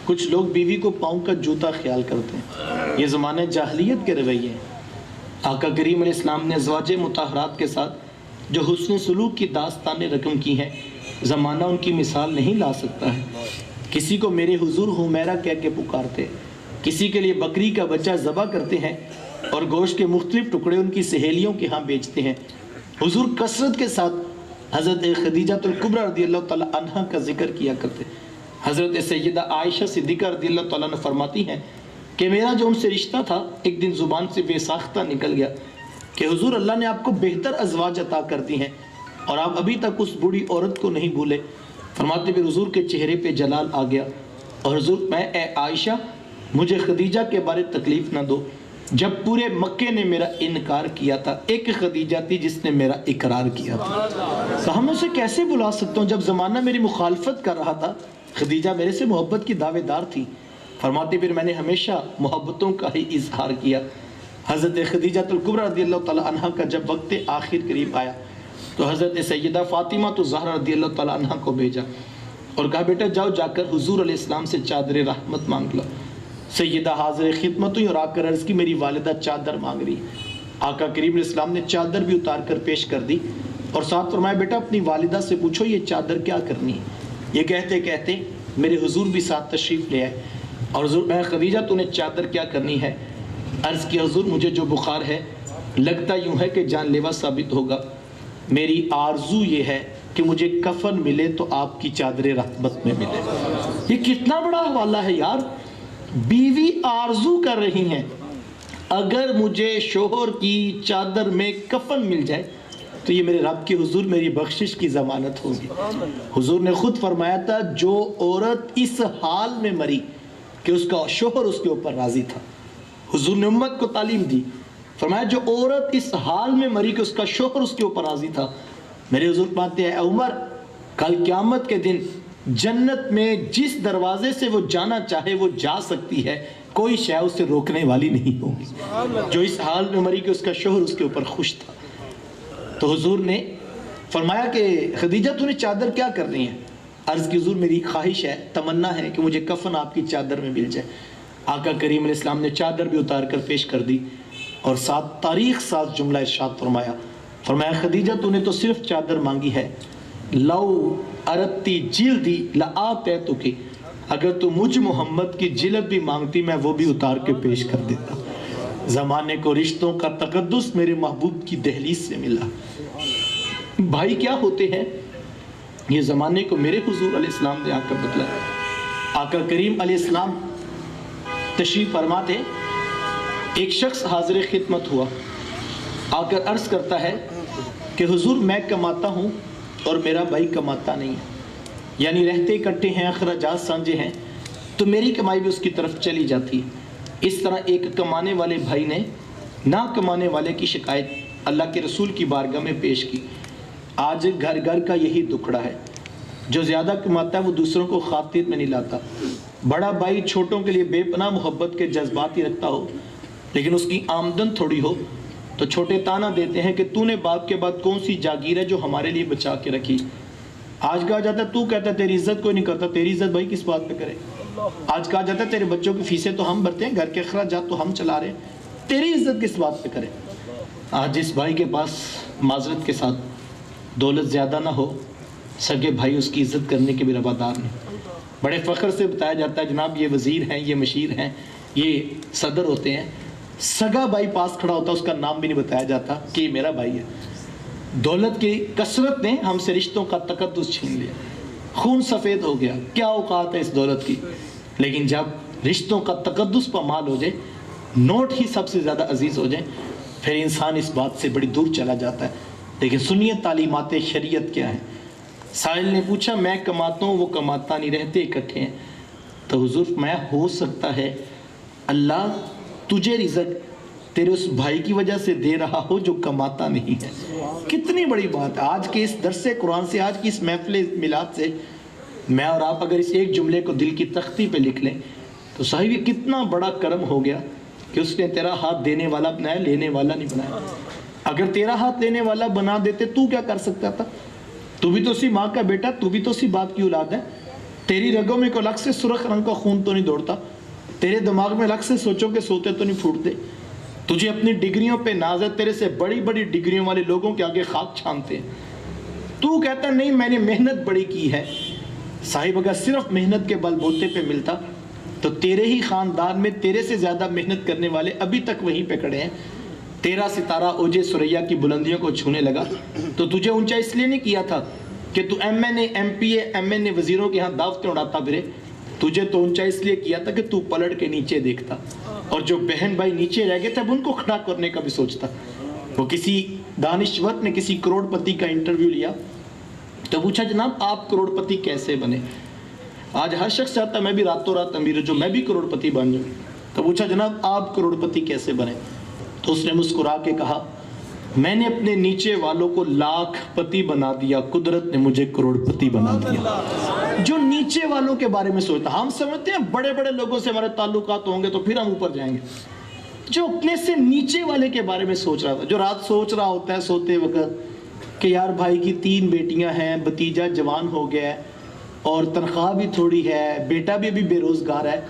کچھ لوگ بیوی کو پاؤں کا جوتا خیال کرتے ہیں. یہ زمانہ جاہلیت کے رویے ہیں. آقا کریم علیہ السلام نے ازواج مطہرات کے ساتھ جو حسن سلوک کی داستانیں رقم کی ہیں، زمانہ ان کی مثال نہیں لا سکتا ہے. کسی کو میرے حضور حمیرہ کہہ کے پکارتے، کسی کے لیے بکری کا بچہ ذبح کرتے ہیں اور گوشت کے مختلف ٹکڑے ان کی سہیلیوں کے ہاں بیچتے ہیں. حضور کثرت کے ساتھ حضرت خدیجہ الکبریٰ رضی اللہ تعالی عنہ کا ذکر کیا کرتے. حضرت سیدہ عائشہ صدیقہ رضی اللہ تعالیٰ عنہ فرماتی ہیں کہ میرا جو ان سے رشتہ تھا ایک دن زبان سے بے ساختہ نکل گیا کہ حضور اللہ نے آپ کو بہتر ازواج عطا کر دی ہیں اور آپ ابھی تک اس بوڑھی عورت کو نہیں بھولے. فرماتے پھر حضور کے چہرے پہ جلال آ گیا اور حضور میں اے عائشہ مجھے خدیجہ کے بارے تکلیف نہ دو. جب پورے مکے نے میرا انکار کیا تھا، ایک خدیجہ تھی جس نے میرا اقرار کیا تھا. تو ہم اسے کیسے بلا سکتا ہوں جب زمانہ میری مخالفت کر رہا تھا. خدیجہ میرے سے محبت کی دعوے دار تھی. فرماتے پھر میں نے ہمیشہ محبتوں کا ہی اظہار کیا. حضرت خدیجہ الکبریٰ رضی اللہ تعالیٰ عنہ کا جب وقت آخر قریب آیا تو حضرت سیدہ فاطمہ الزہرا رضی اللہ تعالیٰ عنہ کو بھیجا اور کہا بیٹا جاؤ جا کر حضور علیہ السلام سے چادر رحمت مانگ لو. سیدہ حاضر خدمت ہوئی اور آ کر عرض کی میری والدہ چادر مانگ رہی. آقا کریم علیہ السلام نے چادر بھی اتار کر پیش کر دی اور ساتھ فرمایا بیٹا اپنی والدہ سے پوچھو یہ چادر کیا کرنی ہے. یہ کہتے کہتے میرے حضور بھی ساتھ تشریف لے آئے اور حضور میں خدیجہ تو نے چادر کیا کرنی ہے. عرض کی حضور مجھے جو بخار ہے لگتا یوں ہے کہ جان لیوا ثابت ہوگا. میری آرزو یہ ہے کہ مجھے کفن ملے تو آپ کی چادر رحمت میں ملے. یہ کتنا بڑا حوالہ ہے یار. بیوی آرزو کر رہی ہیں اگر مجھے شوہر کی چادر میں کفن مل جائے تو یہ میرے رب کے حضور میری بخشش کی ضمانت ہوگی. حضور نے خود فرمایا تھا جو عورت اس حال میں مری کہ اس کا شوہر اس کے اوپر راضی تھا. حضور نے امت کو تعلیم دی، فرمایا جو عورت اس حال میں مری کہ اس کا شوہر اس کے اوپر راضی تھا. میرے حضور کہتے ہیں اے عمر کل قیامت کے دن جنت میں جس دروازے سے وہ جانا چاہے وہ جا سکتی ہے، کوئی شے اسے روکنے والی نہیں ہوگی. جو اس حال میں مری کہ اس کا شوہر اس کے اوپر خوش تھا. تو حضور نے فرمایا کہ خدیجہ تو نے چادر کیا کرنی ہے. عرض کی حضور میری خواہش ہے، تمنا ہے کہ مجھے کفن آپ کی چادر میں مل جائے. آقا کریم علیہ السلام نے چادر بھی اتار کر پیش کر دی اور ساتھ تاریخ ساتھ جملہ ارشاد فرمایا خدیجہ تو نے تو صرف چادر مانگی ہے، لو ارتی جلدی لآتیتک، اگر تو مجھ محمد کی جلد بھی مانگتی میں وہ بھی اتار کے پیش کر دیتا۔ زمانے کو رشتوں کا تقدس میرے محبوب کی دہلیز سے ملا۔ بھائی کیا ہوتے ہیں یہ زمانے کو میرے حضور علیہ السلام نے آ کر بتلایا۔ آقا کریم علیہ السلام تشریف فرما تھے، ایک شخص حاضر خدمت ہوا، آ کر عرض کرتا ہے کہ حضور میں کماتا ہوں اور میرا بھائی کماتا نہیں ہے، یعنی رہتے اکٹھے ہیں، اخراجات سانجے ہیں، تو میری کمائی بھی اس کی طرف چلی جاتی ہے۔ اس طرح ایک کمانے والے بھائی نے نہ کمانے والے کی شکایت اللہ کے رسول کی بارگاہ میں پیش کی۔ آج گھر گھر کا یہی دکھڑا ہے، جو زیادہ کماتا ہے وہ دوسروں کو خاطر میں نہیں لاتا۔ بڑا بھائی چھوٹوں کے لیے بے پناہ محبت کے جذبات ہی رکھتا ہو، لیکن اس کی آمدن تھوڑی ہو تو چھوٹے تانا دیتے ہیں کہ تو نے باپ کے بعد کون سی جاگیر ہے جو ہمارے لیے بچا کے رکھی۔ آج کہا جاتا ہے تو کہتا ہے تیری عزت کوئی نہیں کرتا، تیری عزت بھائی کس بات پہ کرے۔ آج کہا جاتا ہے تیرے بچوں کی فیسیں تو ہم بھرتے ہیں، گھر کے اخراجات تو ہم چلا رہے ہیں، تیری عزت کس بات پہ کرے۔ آج جس بھائی کے پاس معذرت کے ساتھ دولت زیادہ نہ ہو، سگے بھائی اس کی عزت کرنے کے بھی روادار نہیں۔ بڑے فخر سے بتایا جاتا ہے جناب یہ وزیر ہیں، یہ مشیر ہیں، یہ صدر ہوتے ہیں، سگا بھائی پاس کھڑا ہوتا ہے، اس کا نام بھی نہیں بتایا جاتا کہ یہ میرا بھائی ہے۔ دولت کی کثرت نے ہم سے رشتوں کا تقدس چھین لیا، خون سفید ہو گیا، کیا اوقات ہے اس دولت کی۔ لیکن جب رشتوں کا تقدس پامال ہو جائے، نوٹ ہی سب سے زیادہ عزیز ہو جائیں، پھر انسان اس بات سے بڑی دور چلا جاتا ہے۔ لیکن سنیے تعلیمات شریعت کیا ہے۔ سائل نے پوچھا میں کماتا ہوں وہ کماتا نہیں، رہتے اکٹھے ہیں، تو حضور میں ہو سکتا ہے اللہ تجھے رزق تیرے اس بھائی کی وجہ سے دے رہا ہو جو کماتا نہیں ہے۔ کتنی بڑی بات ہے۔ آج کے اس درس قرآن سے، آج کی اس محفل میلاد سے میں اور آپ اگر اس ایک جملے کو دل کی تختی پہ لکھ لیں تو صاحب یہ کتنا بڑا کرم ہو گیا کہ اس نے تیرا ہاتھ دینے والا بنایا، لینے والا نہیں بنایا۔ اگر تیرا ہاتھ لینے والا بنا دیتے تو کیا کر سکتا تھا؟ تو بھی تو اسی ماں کا بیٹا، تو بھی تو اسی باپ کی اولاد ہے۔ تیری رگوں میں کوئی الگ سے سرخ رنگ کا خون تو نہیں دوڑتا، تیرے دماغ میں الگ سے سوچو کہ سوتے تو نہیں پھوٹتے، تجھے اپنی ڈگریوں پہ ناز ہے، تیرے سے بڑی بڑی ڈگریوں والے لوگوں کے آگے خاک چھانتے ہیں، تو کہتا نہیں میں نے محنت بڑی کی ہے۔ صاحب اگر صرف محنت کے بل بوتے پہ ملتا تو تیرے ہی خاندان میں تیرے سے زیادہ محنت کرنے والے ابھی تک وہیں پہ کھڑے ہیں۔ تیرا ستارہ اوجے سریا کی بلندیوں کو چھونے لگا تو تجھے اونچا اس لیے نہیں کیا تھا کہ تو ایم این اے، ایم پی اے، ایم این اے وزیروں کے ہاں دعوتیں اڑاتا پھرے، تجھے تو اونچا اس لیے کیا تھا کہ تو پلٹ کے نیچے دیکھتا، اور جو بہن بھائی نیچے رہ گئے تھے اب ان کو کھڑا کرنے کا بھی سوچتا۔ وہ کسی دانشور نے کسی کروڑ پتی کا انٹرویو لیا تو پوچھا جناب آپ کروڑ پتی کیسے بنے؟ آج ہر شخص چاہتا ہے میں بھی راتوں رات امیر جو میں بھی کروڑ پتی بن جاؤں۔ تو پوچھا جناب آپ کروڑ پتی کیسے بنے؟ تو اس نے مسکرا کے کہا میں نے اپنے نیچے والوں کو لاکھ پتی بنا دیا، قدرت نے مجھے کروڑ پتی بنا دیا۔ جو نیچے والوں کے بارے میں سوچتا، ہم سمجھتے ہیں بڑے بڑے لوگوں سے ہمارے تعلقات ہوں گے تو پھر ہم اوپر جائیں گے، جو اپنے سے نیچے والے کے بارے میں سوچ رہا تھا، جو رات سوچ رہا ہوتا ہے سوتے وقت کہ یار بھائی کی 3 بیٹیاں ہیں، بھتیجا جوان ہو گیا ہے اور تنخواہ بھی تھوڑی ہے، بیٹا بھی ابھی بے روزگار ہے،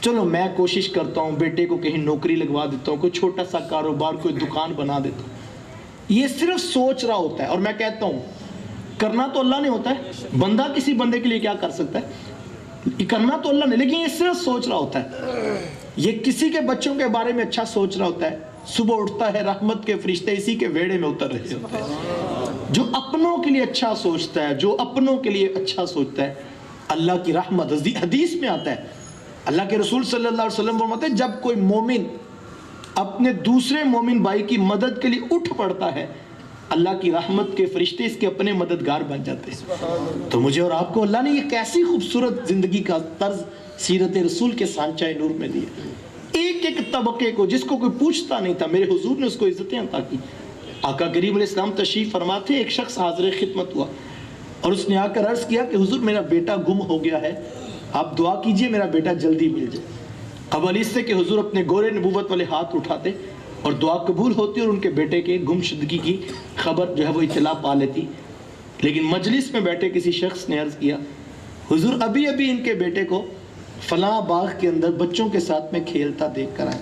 چلو میں کوشش کرتا ہوں بیٹے کو کہیں نوکری لگوا دیتا ہوں، کوئی چھوٹا سا کاروبار، کوئی دکان بنا دیتا ہوں۔ یہ صرف سوچ رہا ہوتا ہے، اور میں کہتا ہوں کرنا تو اللہ نے ہوتا ہے، بندہ کسی بندے کے لیے کیا کر سکتا ہے؟ کرنا تو اللہ نے، لیکن یہ صرف سوچ رہا ہوتا ہے۔ یہ کسی کے بچوں کے بارے میں اچھا سوچ رہا ہوتا ہے، صبح اٹھتا ہے رحمت کے فرشتے اسی کے ویڑے میں اتر رہے ہوتے ہیں۔ جو اپنوں کے لیے اچھا سوچتا ہے، جو اپنوں کے لیے اچھا سوچتا ہے، اللہ کی رحمت حدیث میں آتا ہے، اللہ کے رسول صلی اللہ علیہ وسلم فرماتے ہیں جب کوئی مومن اپنے دوسرے مومن بھائی کی مدد کے لیے اٹھ پڑتا ہے، اللہ کی رحمت کے فرشتے اس کے اپنے مددگار بن جاتے ہیں۔ تو مجھے اور آپ کو اللہ نے یہ کیسی خوبصورت زندگی کا طرز سیرت رسول کے سانچہ نور میں دیا، ایک ایک طبقے کو جس کو کوئی پوچھتا نہیں تھا میرے حضور نے اس کو عزتیں عطا کی۔ آقا کریم علیہ السلام تشریف فرماتے، ایک شخص حاضر خدمت ہوا اور اس نے آ کر عرض کیا کہ حضور میرا بیٹا گم ہو گیا ہے، آپ دعا کیجئے میرا بیٹا جلدی مل جائے۔ قبل اس سے کہ حضور اپنے گورے نبوت والے ہاتھ اٹھاتے اور دعا قبول ہوتی اور ان کے بیٹے کے گم شدگی کی خبر جو ہے وہ اطلاع پا لیتی، لیکن مجلس میں بیٹھے کسی شخص نے عرض کیا حضور ابھی ابھی ان کے بیٹے کو فلاں باغ کے اندر بچوں کے ساتھ میں کھیلتا دیکھ کر آئے۔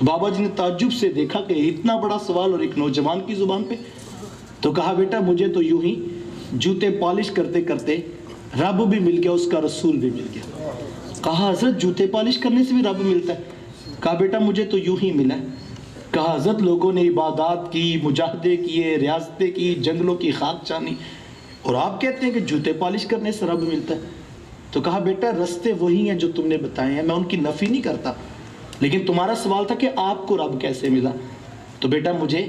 تو بابا جی نے تعجب سے دیکھا کہ اتنا بڑا سوال اور ایک نوجوان کی زبان پہ. تو کہا بیٹا مجھے تو یوں ہی جوتے پالش کرتے کرتے رب بھی مل گیا, اس کا رسول بھی مل گیا. کہا حضرت جوتے پالش کرنے سے بھی رب ملتا ہے؟ کہا بیٹا مجھے تو یوں ہی ملا ہے. کہا حضرت لوگوں نے عبادات کی, مجاہدے کیے, ریاضتیں کی, جنگلوں کی خاک چانی, اور آپ کہتے ہیں کہ جوتے پالش کرنے سے رب ملتا ہے. تو کہا بیٹا رستے وہی ہیں جو تم نے بتائے ہیں, میں ان کی نفی نہیں کرتا, لیکن تمہارا سوال تھا کہ آپ کو رب کیسے ملا. تو بیٹا مجھے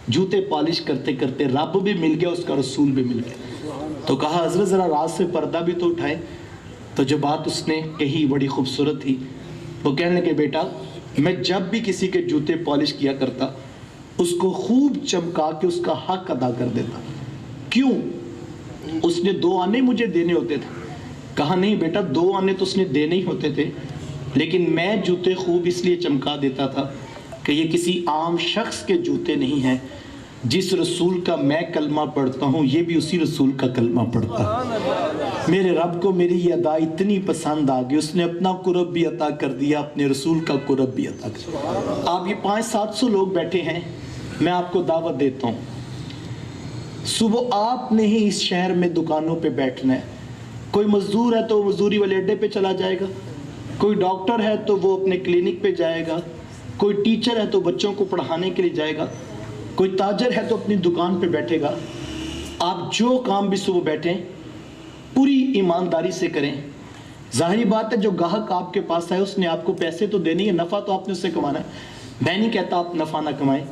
جوتے پالش کرتے کرتے رب بھی مل گیا, اس کا رسول بھی مل گیا. تو کہا حضرت ذرا راز سے پردہ بھی تو اٹھائے. تو جو بات اس نے کہی بڑی خوبصورت تھی. وہ کہنے لگے بیٹا میں جب بھی کسی کے جوتے پالش کیا کرتا اس کو خوب چمکا کے اس کا حق ادا کر دیتا. کیوں؟ اس نے 2 آنے مجھے دینے ہوتے تھے. کہا نہیں بیٹا 2 آنے تو اس نے دینے ہی ہوتے تھے, لیکن میں جوتے خوب اس لیے چمکا دیتا تھا کہ یہ کسی عام شخص کے جوتے نہیں ہیں. جس رسول کا میں کلمہ پڑھتا ہوں یہ بھی اسی رسول کا کلمہ پڑھتا ہے. میرے رب کو میری یہ ادا اتنی پسند آ گئی, اس نے اپنا قرب بھی عطا کر دیا, اپنے رسول کا قرب بھی عطا کر دیا. آپ یہ 500-700 لوگ بیٹھے ہیں, میں آپ کو دعوت دیتا ہوں صبح آپ نے ہی اس شہر میں دکانوں پہ بیٹھنا ہے. کوئی مزدور ہے تو مزدوری والے اڈے پہ چلا جائے گا, کوئی ڈاکٹر ہے تو وہ اپنے کلینک پہ جائے گا, کوئی ٹیچر ہے تو بچوں کو پڑھانے کے لیے جائے گا, کوئی تاجر ہے تو اپنی دکان پہ بیٹھے گا. آپ جو کام بھی صبح بیٹھیں پوری ایمانداری سے کریں. ظاہری بات ہے جو گاہک آپ کے پاس آئے اس نے آپ کو پیسے تو دینے ہیں, نفع تو آپ نے اس سے کمانا ہے. میں نہیں کہتا آپ نفع نہ کمائیں,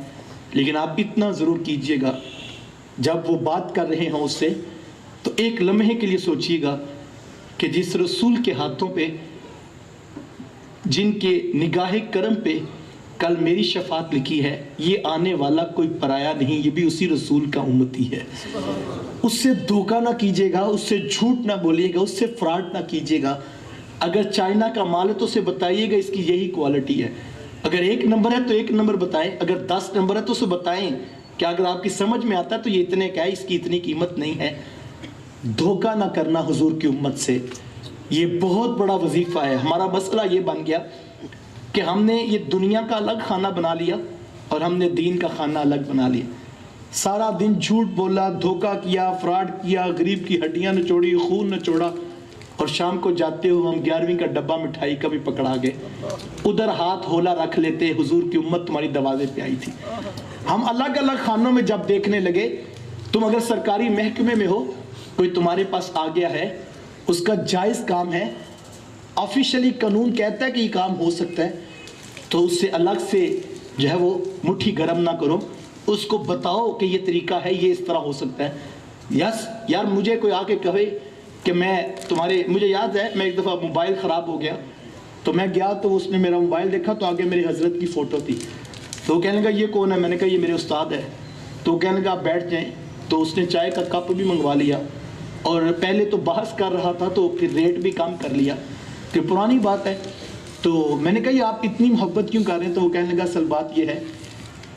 لیکن آپ اتنا ضرور کیجئے گا جب وہ بات کر رہے ہوں اس سے تو ایک لمحے کے لیے سوچئے گا کہ جس رسول کے ہاتھوں پہ, جن کے نگاہ کرم پہ کل میری شفاعت لکھی ہے, یہ آنے والا کوئی پرایا نہیں, یہ بھی اسی رسول کا امتی ہے. اس سے دھوکہ نہ کیجیے گا, اس سے جھوٹ نہ بولیے گا, اس سے فراڈ نہ کیجیے گا. اگر چائنا کا مال ہے تو اسے بتائیے گا اس کی یہی کوالٹی ہے. اگر 1 نمبر ہے تو 1 نمبر بتائیں, اگر 10 نمبر ہے تو اسے بتائیں کہ اگر آپ کی سمجھ میں آتا ہے تو یہ اتنے کا ہے, اس کی اتنی قیمت نہیں ہے. دھوکہ نہ کرنا حضور کی امت سے, یہ بہت بڑا وظیفہ ہے. ہمارا مسئلہ یہ بن گیا کہ ہم نے یہ دنیا کا الگ کھانا بنا لیا اور ہم نے دین کا کھانا الگ بنا لیا. سارا دن جھوٹ بولا, دھوکہ کیا, فراڈ کیا, غریب کی ہڈیاں نچوڑی, خون نچوڑا, اور شام کو جاتے ہوئے ہم 11ویں کا ڈبہ مٹھائی کا بھی پکڑا گئے. ادھر ہاتھ ہولا رکھ لیتے, حضور کی امت تمہاری دروازے پہ آئی تھی. ہم الگ الگ خانوں میں جب دیکھنے لگے, تم اگر سرکاری محکمے میں ہو, کوئی تمہارے پاس آ گیا ہے, اس کا جائز کام ہے, آفیشلی قانون کہتا ہے کہ یہ کام ہو سکتا ہے, تو اس سے الگ سے جو ہے وہ مٹھی گرم نہ کرو, اس کو بتاؤ کہ یہ طریقہ ہے, یہ اس طرح ہو سکتا ہے. یس یار مجھے کوئی آ کے کہے کہ مجھے یاد ہے میں ایک دفعہ موبائل خراب ہو گیا تو میں گیا تو اس نے میرا موبائل دیکھا تو آگے میری حضرت کی فوٹو تھی. تو وہ کہنے لگا یہ کون ہے؟ میں نے کہا یہ میرے استاد ہے. تو وہ کہنے لگا آپ بیٹھ جائیں. تو اس نے چائے کا کپ بھی منگوا لیا, اور پہلے تو بحث کر رہا تھا تو پھر ریٹ بھی کم کر لیا کہ پرانی بات ہے. تو میں نے کہا یہ آپ اتنی محبت کیوں کر رہے ہیں؟ تو وہ کہنے لگا اصل بات یہ ہے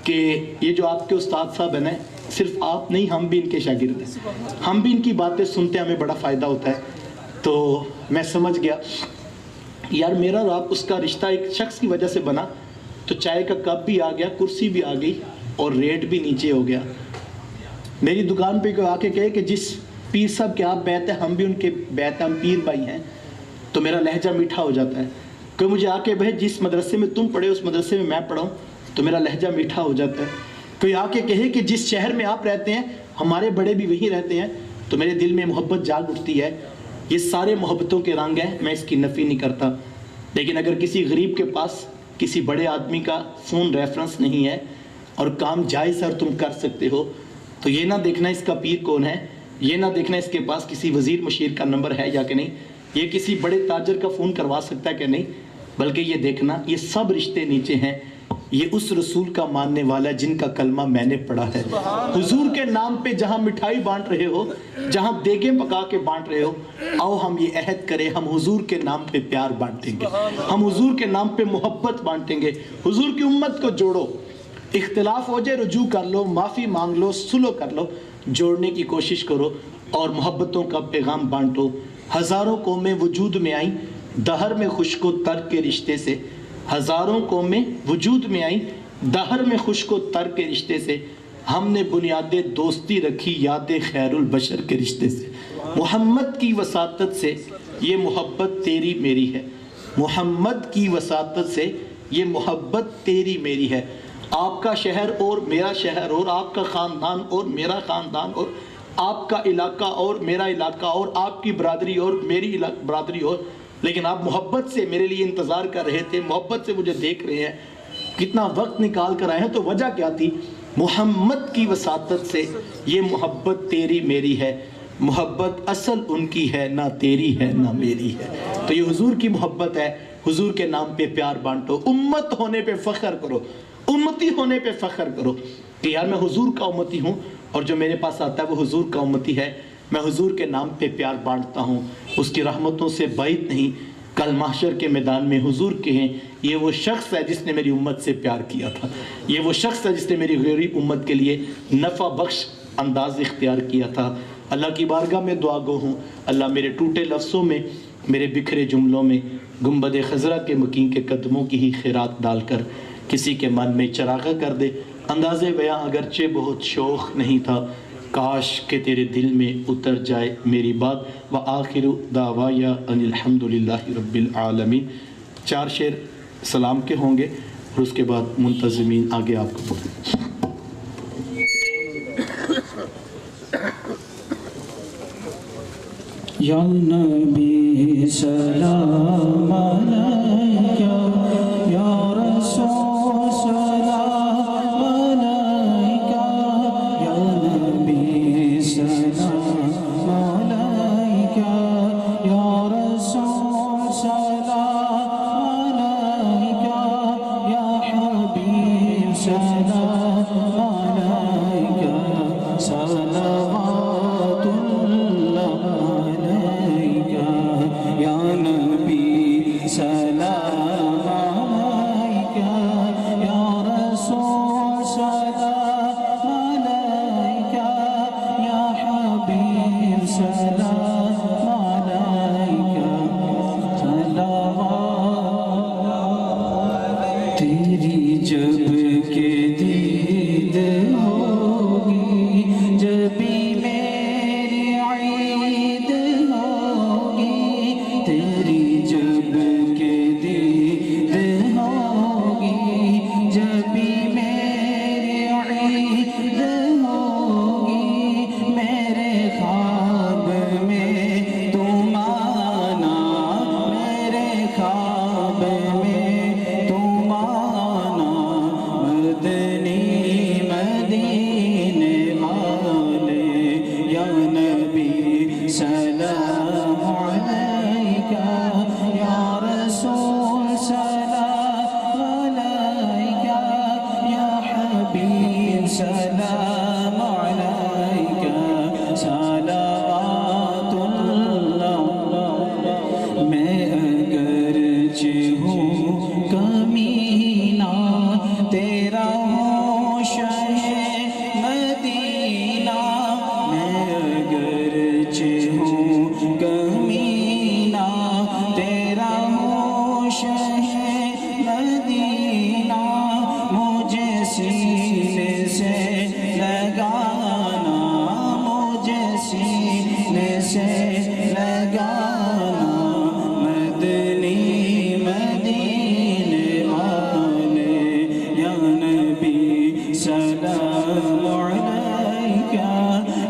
کہ یہ جو آپ کے استاد صاحب ہیں نا, صرف آپ نہیں ہم بھی ان کے شاگرد ہیں, ہم بھی ان کی باتیں سنتے ہیں, ہمیں بڑا فائدہ ہوتا ہے. تو میں سمجھ گیا یار میرا اور آپ اس کا رشتہ ایک شخص کی وجہ سے بنا, تو چائے کا کپ بھی آ گیا, کرسی بھی آ گئی, اور ریٹ بھی نیچے ہو گیا. میری دکان پہ کوئی آ کے کہے کہ جس پیر صاحب کے آپ بیعت ہیں ہم بھی ان کے بیعت ہیں, ہم پیر بھائی ہیں, تو میرا لہجہ میٹھا ہو جاتا ہے. کوئی مجھے آ کے بھائی جس مدرسے میں تم پڑھے اس مدرسے میں میں پڑھا ہوں, تو میرا لہجہ میٹھا ہو جاتا ہے. کوئی آ کے کہے کہ جس شہر میں آپ رہتے ہیں ہمارے بڑے بھی وہیں رہتے ہیں, تو میرے دل میں محبت جاگ اٹھتی ہے. یہ سارے محبتوں کے رنگ ہیں, میں اس کی نفی نہیں کرتا. لیکن اگر کسی غریب کے پاس کسی بڑے آدمی کا فون ریفرنس نہیں ہے اور کام جائز ہے اور تم کر سکتے ہو, تو یہ نہ دیکھنا اس کا پیر کون ہے, یہ نہ دیکھنا اس کے پاس کسی وزیر مشیر کا نمبر ہے یا کہ نہیں, یہ کسی بڑے تاجر کا فون کروا سکتا ہے کہ نہیں, بلکہ یہ دیکھنا یہ سب رشتے نیچے ہیں, یہ اس رسول کا ماننے والا ہے جن کا کلمہ میں نے پڑھا ہے. حضور کے نام پہ جہاں مٹھائی بانٹ رہے ہو, جہاں دیگیں پکا کے بانٹ رہے ہو, آؤ ہم یہ عہد کریں ہم حضور کے نام پہ پیار بانٹیں گے, ہم حضور کے نام پہ محبت بانٹیں گے. حضور کی امت کو جوڑو, اختلاف ہو جائے رجوع کر لو, معافی مانگ لو, صلح کر لو, جوڑنے کی کوشش کرو اور محبتوں کا پیغام بانٹو. ہزاروں قومیں وجود میں آئیں دہر میں خشک و تر کے رشتے سے, ہزاروں قومیں وجود میں آئیں دہر میں خشک و تر کے رشتے سے، ہم نے بنیاد دوستی رکھی یاد خیر البشر کے رشتے سے۔ محمد کی وساطت سے یہ محبت تیری میری ہے، محمد کی وساطت سے یہ محبت تیری میری ہے۔ آپ کا شہر اور میرا شہر اور آپ کا خاندان اور میرا خاندان اور آپ کا علاقہ اور میرا علاقہ اور آپ کی برادری اور میری برادری اور، لیکن آپ محبت سے میرے لیے انتظار کر رہے تھے، محبت سے مجھے دیکھ رہے ہیں، کتنا وقت نکال کر آئے ہیں۔ تو وجہ کیا تھی؟ محمد کی وساطت سے یہ محبت تیری میری ہے، محبت اصل ان کی ہے، نہ تیری ہے نہ میری ہے۔ تو یہ حضور کی محبت ہے، حضور کے نام پہ پیار بانٹو، امت ہونے پہ فخر کرو، امتی ہونے پہ فخر کرو کہ یار میں حضور کا امتی ہوں، اور جو میرے پاس آتا ہے وہ حضور کا امتی ہے، میں حضور کے نام پہ پیار بانٹتا ہوں، اس کی رحمتوں سے بعید نہیں۔ کل محشر کے میدان میں حضور کہیں یہ وہ شخص ہے جس نے میری امت سے پیار کیا تھا، یہ وہ شخص ہے جس نے میری غریب امت کے لیے نفع بخش انداز اختیار کیا تھا۔ اللہ کی بارگاہ میں دعا گو ہوں، اللہ میرے ٹوٹے لفظوں میں، میرے بکھرے جملوں میں گنبد خضرا کے مکین کے قدموں کی ہی خیرات ڈال کر کسی کے من میں چراغاں کر دے۔ انداز بیاں اگرچہ بہت شوق نہیں تھا، کاش کہ تیرے دل میں اتر جائے میری بات۔ وآخر دعوایا ان الحمدللہ رب العالمین۔ 4 شعر سلام کے ہوں گے اور اس کے بعد منتظمین آگے آپ کو بولیں۔ یا نبی سلام علیکہ، یا رسول سلام علیکہ، یا نبی سلام علیکہ، یا رسول سلام علیکہ، یا حبیب سلام علیکہ، صلوات اللہ علیکہ، یا نبی سلام علیکہ، یا رسول سلام علیکہ، یا حبیب سلام علیکہ، صلوات تیری جب کے دید ہوگی، جبھی میری عید ہوگی، تیری جب کے دید ہوگی، جبھی میری عید ہوگی، میرے خواب میں تم آنا، میرے خواب میں تم آنا، مدنی مدینے والے، یا نبی سلام علیکہ، یا رسول سلام علیکہ، یا حبیب سلام علیکہ، صلوات اللہ۔ میں اگرچہ ہوں کمینہ، تیرا ہوں شہ مدینہ، میں اگرچہ ہوں کمینہ، تیرا ہوں شہ مدینہ، مجھے سینے سے لگانا، مجھے سینے سے لگانا، مدنی مدینے والے، یا نبی سلام علیکہ،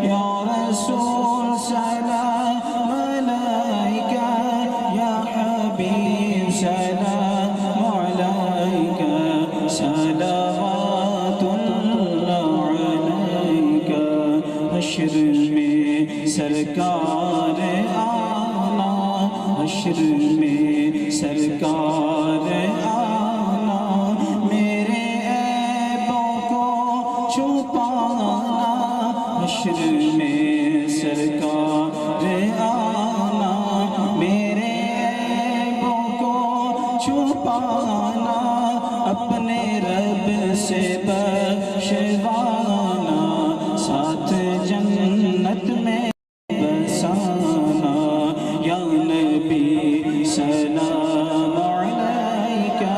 یا رسول سلام علیکہ، یا حبیب سلام علیکہ، صلوات اللہ علیکہ۔ حشر میں سرکار آنا، حشر میں سرکار آنا، میرے عیبوں کو چھپانا، حشر میں سرکار آنا، میرے عیبوں کو چھپانا، اپنے رب سے بخشوانا، ساتھ جنت میں بسانا، یا نبی سلام علیکہ،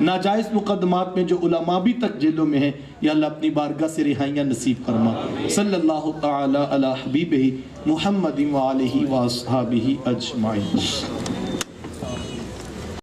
ناجائز مقدمات میں جو علماء بھی تک جیلوں میں ہیں یا اللہ اپنی بارگاہ سے رہائیاں نصیب فرما صلی اللہ تعالی علی حبیبہ محمد و آلہ و اصحابہ اجمعین